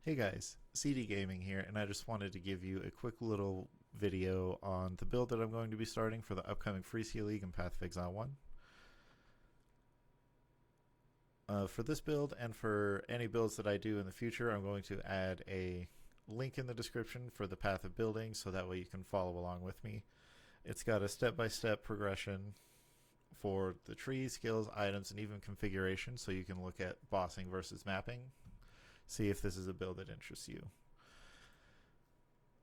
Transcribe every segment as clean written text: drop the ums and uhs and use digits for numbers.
Hey guys, CD Gaming here, and I just wanted to give you a quick little video on the build that I'm going to be starting for the upcoming Phrecia League in Path of Exile 1. For this build and for any builds that I do in the future, I'm going to add a link in the description for the path of building so that way you can follow along with me. It's got a step-by-step progression for the trees, skills, items, and even configuration, so you can look at bossing versus mapping, see if this is a build that interests you.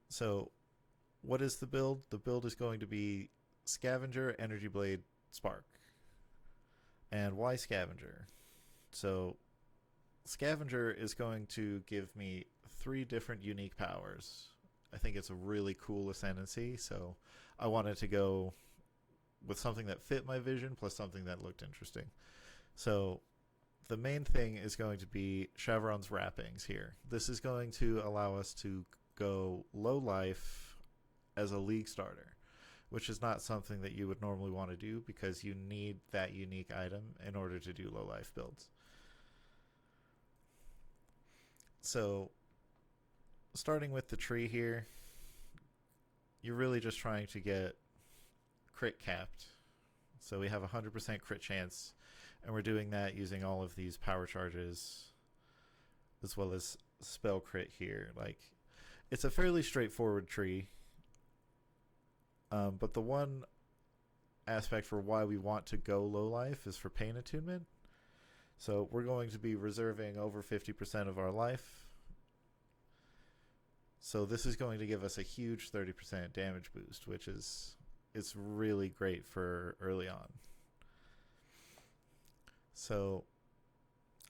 So, what is the build? The build is going to be Scavenger, Energy Blade, Spark. And why Scavenger? So, Scavenger is going to give me 3 different unique powers. I think it's a really cool Ascendancy, so I wanted to go with something that fit my vision plus something that looked interesting. So, the main thing is going to be Chevron's wrappings here. This is going to allow us to go low life as a league starter, which is not something that you would normally want to do because you need that unique item in order to do low life builds. So, starting with the tree here, you're really just trying to get crit capped. So we have a 100% crit chance, and we're doing that using all of these power charges as well as spell crit here. Like, it's a fairly straightforward tree, but the one aspect for why we want to go low life is for pain attunement. So we're going to be reserving over 50% of our life. So this is going to give us a huge 30% damage boost, which is it's really great for early on. So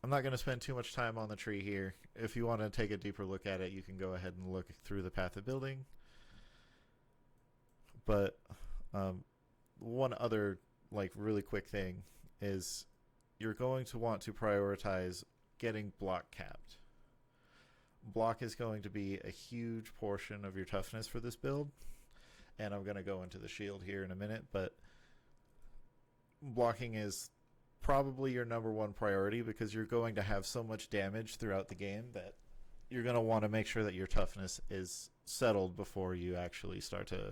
I'm not going to spend too much time on the tree here. If you want to take a deeper look at it, you can go ahead and look through the path of building. But one other really quick thing is you're going to want to prioritize getting block capped. Block is going to be a huge portion of your toughness for this build, and I'm going to go into the shield here in a minute, but blocking is probably your number one priority because you're going to have so much damage throughout the game that you're going to want to make sure that your toughness is settled before you actually start to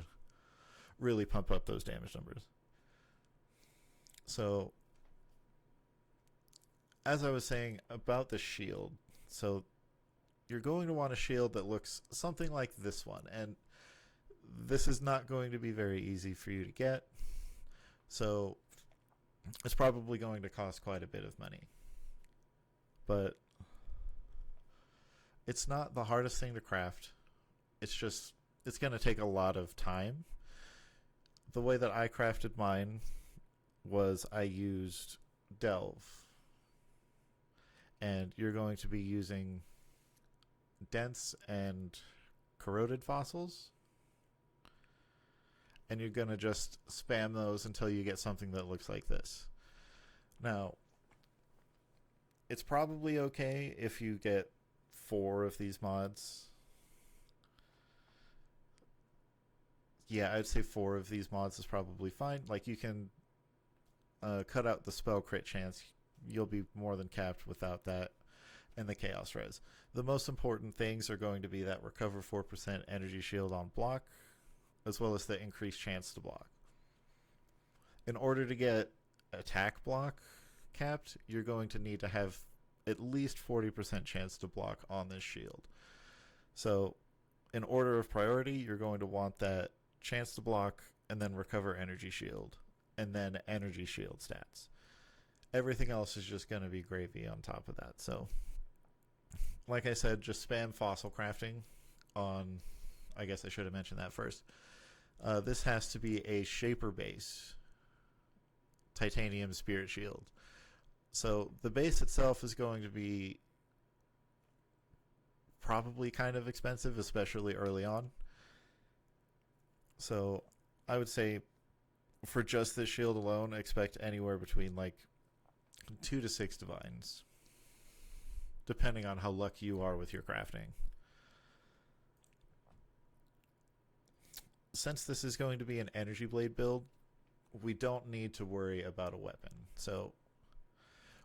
really pump up those damage numbers. So, as I was saying about the shield, so you're going to want a shield that looks something like this one, and this is not going to be very easy for you to get, so it's probably going to cost quite a bit of money. But it's not the hardest thing to craft. It's going to take a lot of time. The way that I crafted mine was I used Delve, and you're going to be using dense and corroded fossils, and you're going to just spam those until you get something that looks like this. Now, it's probably okay if you get 4 of these mods. Yeah, I'd say 4 of these mods is probably fine. Like, you can cut out the spell crit chance. You'll be more than capped without that, and the chaos res. The most important things are going to be that recover 4% energy shield on block, as well as the increased chance to block. In order to get attack block capped, you're going to need to have at least 40% chance to block on this shield. So, in order of priority, you're going to want that chance to block, and then recover energy shield, and then energy shield stats. Everything else is just going to be gravy on top of that. So, like I said, just spam fossil crafting on. I guess I should have mentioned that first. This has to be a shaper base titanium spirit shield. So the base itself is going to be probably kind of expensive, especially early on. So I would say for just this shield alone, expect anywhere between 2 to 6 divines, depending on how lucky you are with your crafting. Since this is going to be an energy blade build, we don't need to worry about a weapon. So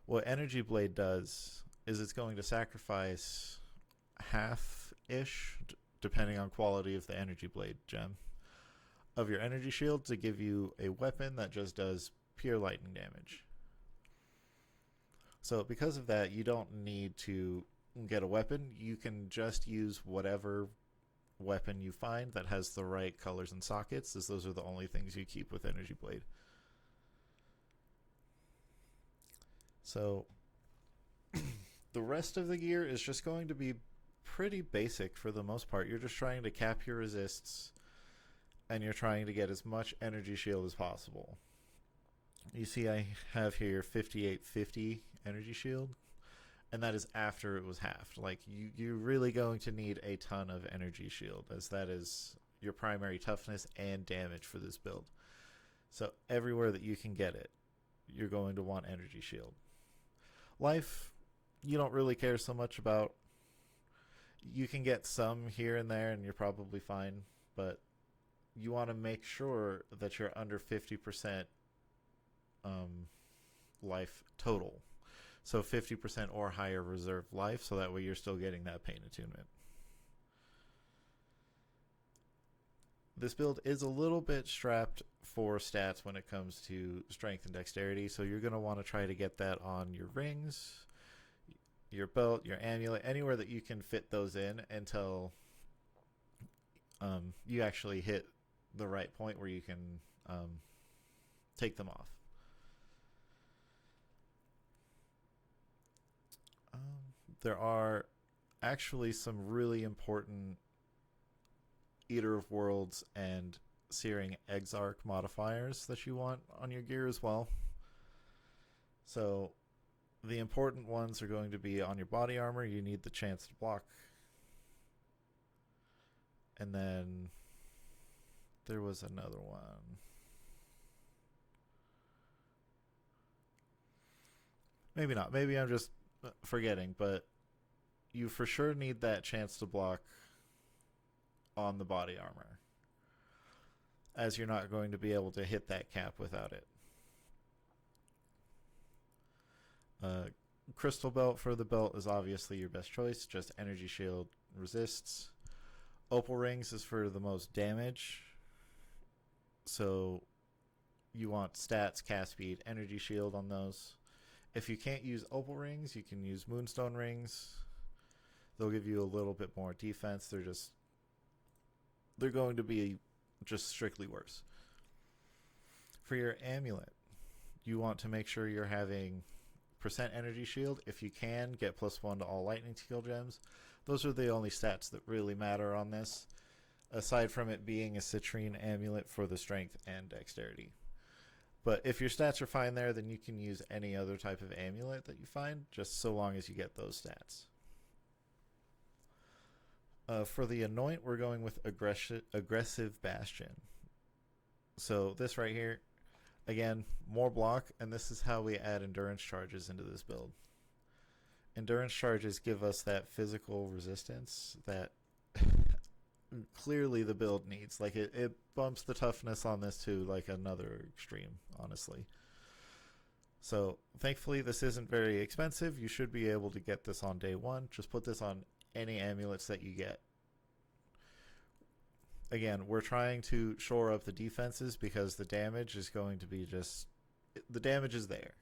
what energy blade does is it's going to sacrifice half-ish, depending on quality of the energy blade gem, of your energy shield to give you a weapon that just does pure lightning damage. So because of that, you don't need to get a weapon. You can just use whatever weapon you find that has the right colors and sockets, as those are the only things you keep with energy blade. So the rest of the gear is just going to be pretty basic for the most part. You're just trying to cap your resists, and you're trying to get as much energy shield as possible. You see I have here 5850 energy shield, and that is after it was halved. Like, you're really going to need a ton of energy shield, as that is your primary toughness and damage for this build. So everywhere that you can get it, you're going to want energy shield. Life, you don't really care so much about. You can get some here and there and you're probably fine, but you want to make sure that you're under 50% life total. So 50% or higher reserve life, so that way you're still getting that pain attunement. This build is a little bit strapped for stats when it comes to strength and dexterity, so you're going to want to try to get that on your rings, your belt, your amulet, anywhere that you can fit those in until you actually hit the right point where you can take them off. There are actually some really important Eater of Worlds and Searing Exarch modifiers that you want on your gear as well. So the important ones are going to be on your body armor. You need the chance to block. And then there was another one. Maybe not. Maybe I'm just forgetting, but you for sure need that chance to block on the body armor, as you're not going to be able to hit that cap without it. Crystal belt for the belt is obviously your best choice, just energy shield resists. Opal rings is for the most damage, so you want stats, cast speed, energy shield on those. If you can't use opal rings, you can use moonstone rings. They'll give you a little bit more defense. They're going to be just strictly worse. For your amulet, you want to make sure you're having percent energy shield. If you can, get +1 to all lightning skill gems. Those are the only stats that really matter on this, aside from it being a citrine amulet for the strength and dexterity. But if your stats are fine there, then you can use any other type of amulet that you find, just so long as you get those stats. For the anoint, we're going with aggressive bastion. So this right here, again, more block, and this is how we add endurance charges into this build. Endurance charges give us that physical resistance that clearly the build needs. Like, it bumps the toughness on this to like another extreme, honestly. So thankfully this isn't very expensive. You should be able to get this on day one. Just put this on any amulets that you get. Again, we're trying to shore up the defenses because the damage is going to be the damage is there,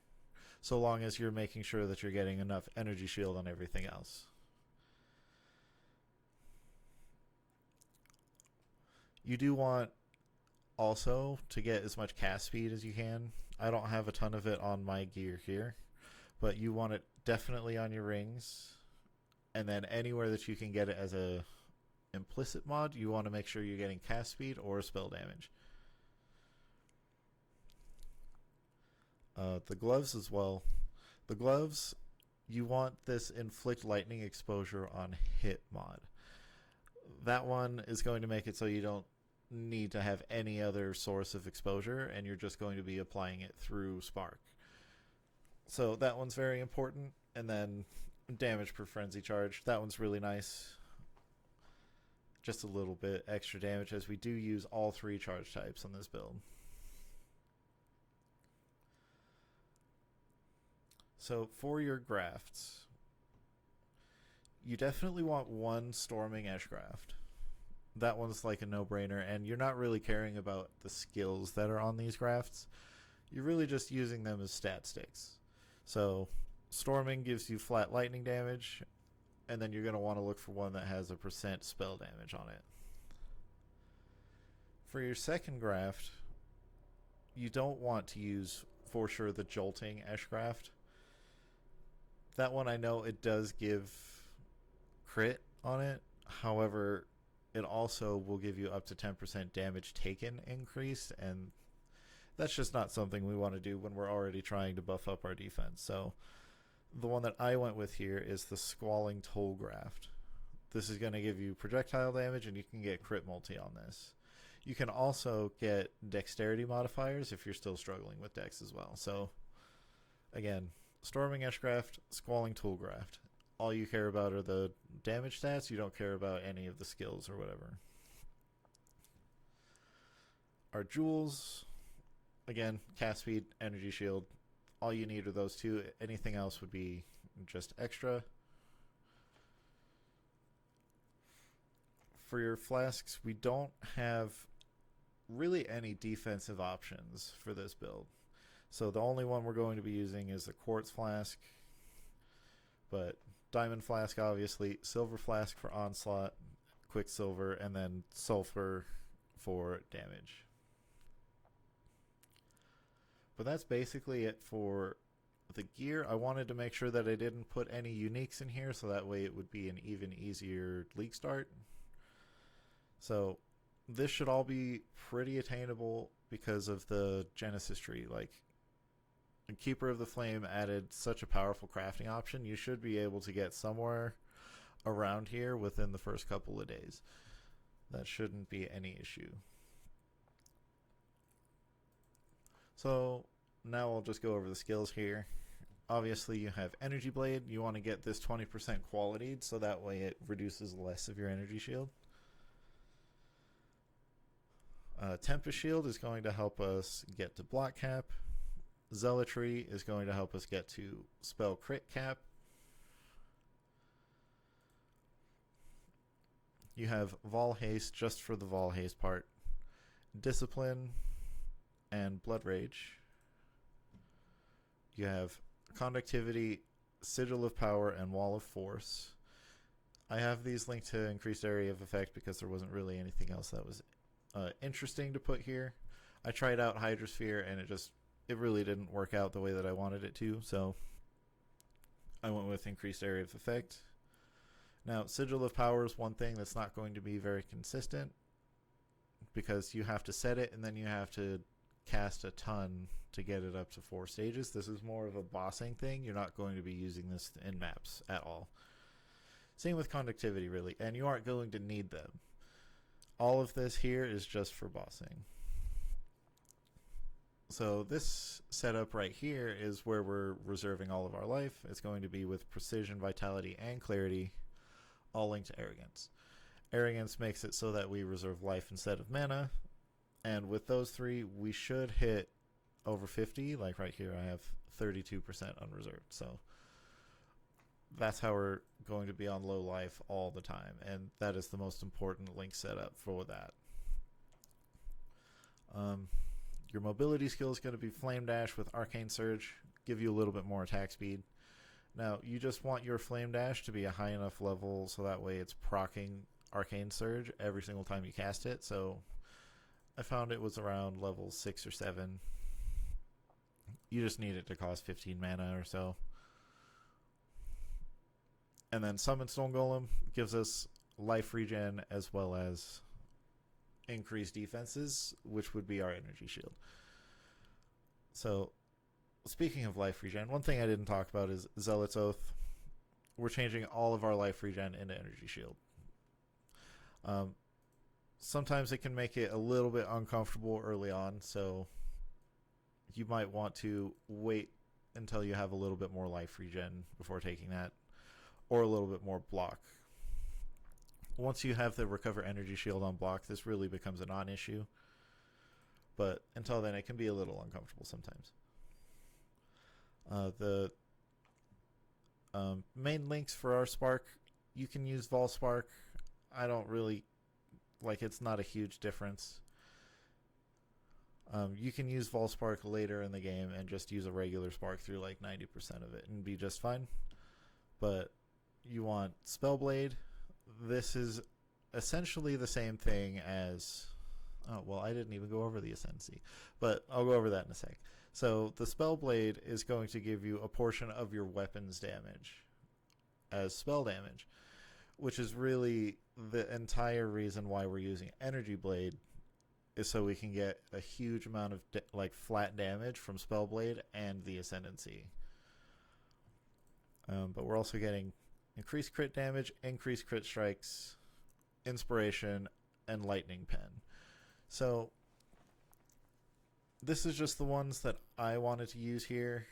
so long as you're making sure that you're getting enough energy shield on everything else. You do want also to get as much cast speed as you can. I don't have a ton of it on my gear here, but you want it definitely on your rings, and then anywhere that you can get it as a implicit mod, you want to make sure you're getting cast speed or spell damage. The gloves as well. The gloves, you want this inflict lightning exposure on hit mod. That one is going to make it so you don't need to have any other source of exposure, and you're just going to be applying it through spark. So that one's very important. And then damage per frenzy charge, that one's really nice. Just a little bit extra damage, as we do use all 3 charge types on this build. So for your grafts, You definitely want one Storming Ashgraft. That one's like a no-brainer, and you're not really caring about the skills that are on these grafts. You're really just using them as stat sticks. So Storming gives you flat lightning damage, and then you're going to want to look for one that has a percent spell damage on it. For your second graft, you don't want to use, for sure, the Jolting Ashgraft. That one I know it does give crit on it. However, it also will give you up to 10% damage taken increase, and that's just not something we want to do when we're already trying to buff up our defense. So the one that I went with here is the Squalling Toll Graft. This is going to give you projectile damage, and you can get crit multi on this. You can also get dexterity modifiers if you're still struggling with dex as well. So again, Storming Ashgraft, Squalling Tool Graft. All you care about are the damage stats. You don't care about any of the skills or whatever. Our jewels, again, cast speed, energy shield. All you need are those two. Anything else would be just extra. For your flasks, we don't have really any defensive options for this build. So the only one we're going to be using is the Quartz Flask. But Diamond Flask, obviously, Silver Flask for Onslaught, Quicksilver, and then Sulfur for damage. But that's basically it for the gear. I wanted to make sure that I didn't put any uniques in here, so that way it would be an even easier league start. So this should all be pretty attainable because of the Genesis tree. Like, Keeper of the Flame added such a powerful crafting option. You should be able to get somewhere around here within the first couple of days. That shouldn't be any issue. So now I'll just go over the skills here. Obviously you have Energy Blade. You want to get this 20% qualityed, so that way it reduces less of your energy shield. Tempest Shield is going to help us get to block cap. Zealotry is going to help us get to spell crit cap. You have Vol Haste just for the Vol Haste part. Discipline and Blood Rage. You have Conductivity, Sigil of Power, and Wall of Force. I have these linked to increased area of effect because there wasn't really anything else that was interesting to put here. I tried out Hydrosphere and it really didn't work out the way that I wanted it to, so I went with increased area of effect. Now, Sigil of Power is one thing that's not going to be very consistent because you have to set it and then you have to cast a ton to get it up to 4 stages. This is more of a bossing thing. You're not going to be using this in maps at all. Same with Conductivity, really, and you aren't going to need them. All of this here is just for bossing. So this setup right here is where we're reserving all of our life. It's going to be with Precision, Vitality, and Clarity, all linked to Arrogance. Arrogance makes it so that we reserve life instead of mana, and with those three, we should hit over 50. Like right here, I have 32% unreserved. So that's how we're going to be on low life all the time, and that is the most important link setup for that. Your mobility skill is going to be Flame Dash with Arcane Surge, give you a little bit more attack speed. Now, you just want your Flame Dash to be a high enough level so that way it's proccing Arcane Surge every single time you cast it. So I found it was around level 6 or 7. You just need it to cost 15 mana or so. And then Summon Stone Golem gives us life regen as well as increased defenses, which would be our energy shield. So, speaking of life regen, one thing I didn't talk about is Zealot's Oath. We're changing all of our life regen into energy shield. Sometimes it can make it a little bit uncomfortable early on, so you might want to wait until you have a little bit more life regen before taking that, or a little bit more block. Once you have the recover energy shield on block, this really becomes a non-issue, but until then it can be a little uncomfortable sometimes. The main links for our Spark You can use Volspark. I don't really like. It's not a huge difference. You can use Volspark later in the game and just use a regular spark through like 90% of it and be just fine. But you want Spellblade. This is essentially the same thing as. Oh, well, I didn't even go over the Ascendancy, but I'll go over that in a sec. So the Spellblade is going to give you a portion of your weapon's damage as spell damage, which is really the entire reason why we're using Energy Blade, is so we can get a huge amount of like flat damage from Spellblade and the Ascendancy. But we're also getting increased crit damage, increased crit strikes, inspiration, and lightning pen. So this is just the ones that I wanted to use here.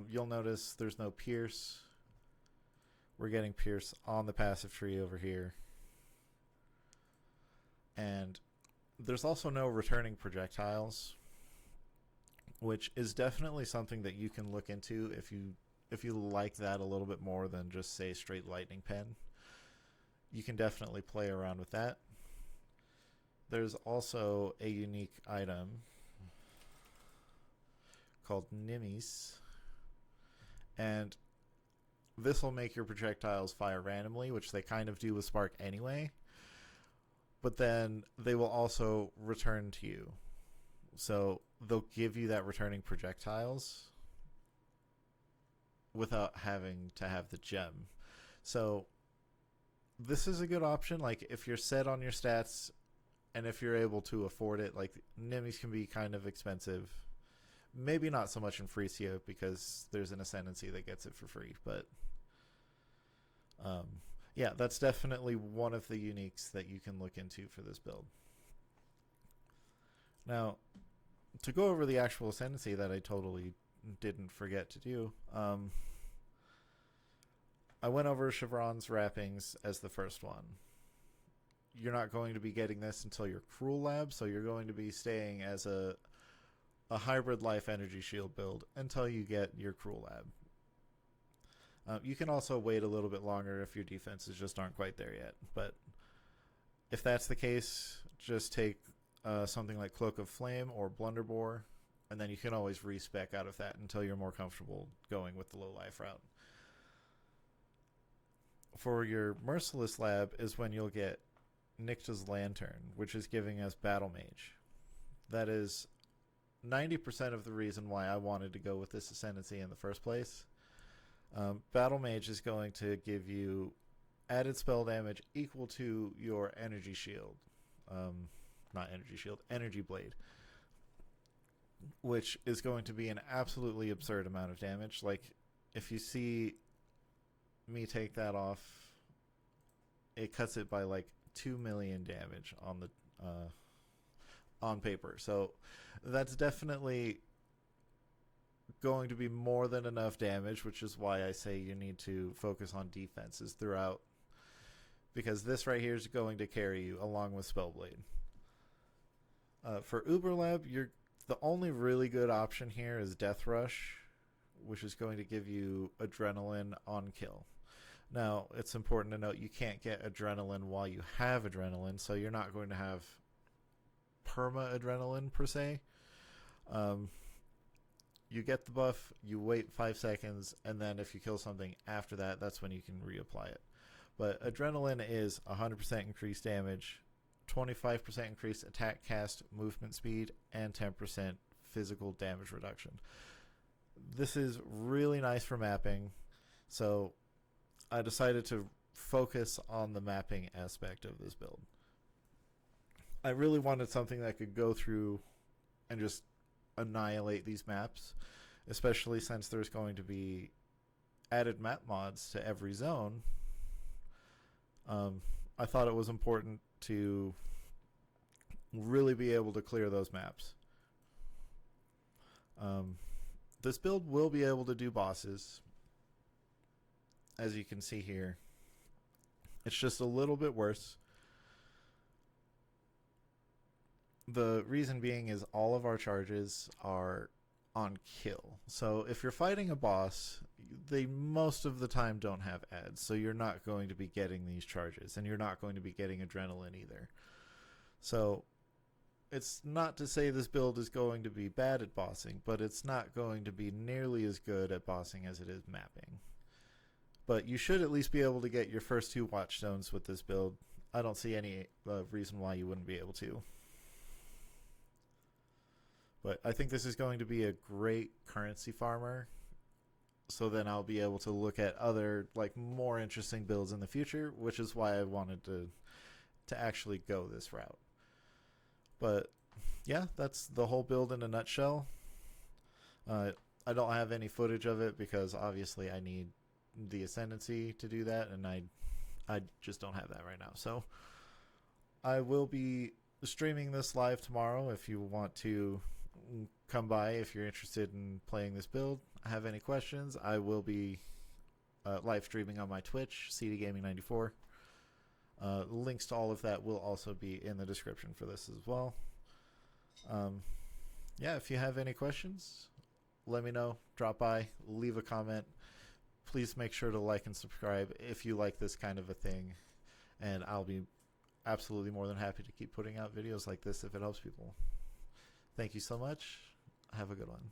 You'll notice there's no Pierce. We're getting Pierce on the passive tree over here. And there's also no returning projectiles, which is definitely something that you can look into if you like that a little bit more than just, say, straight lightning pen. You can definitely play around with that. There's also a unique item called Nimis, and this will make your projectiles fire randomly, which they kind of do with Spark anyway, but then they will also return to you. So they'll give you that returning projectiles without having to have the gem. So this is a good option. Like, if you're set on your stats and if you're able to afford it, like, Nimis can be kind of expensive. Maybe not so much in Phrecia because there's an Ascendancy that gets it for free, but yeah, that's definitely one of the uniques that you can look into for this build. Now, to go over the actual Ascendancy that I totally didn't forget to do, I went over Chevron's wrappings as the first one. You're not going to be getting this until your Cruel Lab, so you're going to be staying as a hybrid life energy shield build until you get your Cruel Lab. You can also wait a little bit longer if your defenses just aren't quite there yet, but if that's the case, just take something like Cloak of Flame or Blunderbore, and then you can always respec out of that until you're more comfortable going with the low life route. For your Merciless Lab is when you'll get Nyxta's Lantern, which is giving us Battle Mage. That is 90% of the reason why I wanted to go with this Ascendancy in the first place. Battle Mage is going to give you added spell damage equal to your energy shield. Not energy shield, energy blade. Which is going to be an absolutely absurd amount of damage. Like, if you see me take that off, it cuts it by like 2 million damage on the on paper. So that's definitely going to be more than enough damage, which is why I say you need to focus on defenses throughout, because this right here is going to carry you along with Spellblade. For Uber Lab, the only really good option here is Death Rush, which is going to give you adrenaline on kill. Now, it's important to note you can't get adrenaline while you have adrenaline, so you're not going to have perma-adrenaline per se. You get the buff, you wait 5 seconds, and then if you kill something after that, that's when you can reapply it. But adrenaline is 100% increased damage, 25% increased attack, cast, movement speed, and 10% physical damage reduction. This is really nice for mapping, so I decided to focus on the mapping aspect of this build. I really wanted something that could go through and just annihilate these maps, especially since there's going to be added map mods to every zone. I thought it was important to really be able to clear those maps. This build will be able to do bosses, as you can see here. It's just a little bit worse. The reason being is all of our charges are on kill. So if you're fighting a boss, they most of the time don't have ads, so you're not going to be getting these charges, and you're not going to be getting adrenaline either. So it's not to say this build is going to be bad at bossing, but it's not going to be nearly as good at bossing as it is mapping. But you should at least be able to get your first 2 watchstones with this build. I don't see any reason why you wouldn't be able to. But I think this is going to be a great currency farmer. So then I'll be able to look at other like more interesting builds in the future, which is why I wanted to actually go this route. But yeah, that's the whole build in a nutshell. I don't have any footage of it because obviously I need the Ascendancy to do that, and I just don't have that right now. So I will be streaming this live tomorrow if you want to come by if you're interested in playing this build. Have any questions, I will be live streaming on my Twitch, CDGaming94. Links to all of that will also be in the description for this as well. Yeah, if you have any questions, let me know. Drop by, leave a comment. Please make sure to like and subscribe if you like this kind of a thing, and I'll be absolutely more than happy to keep putting out videos like this if it helps people. Thank you so much. Have a good one.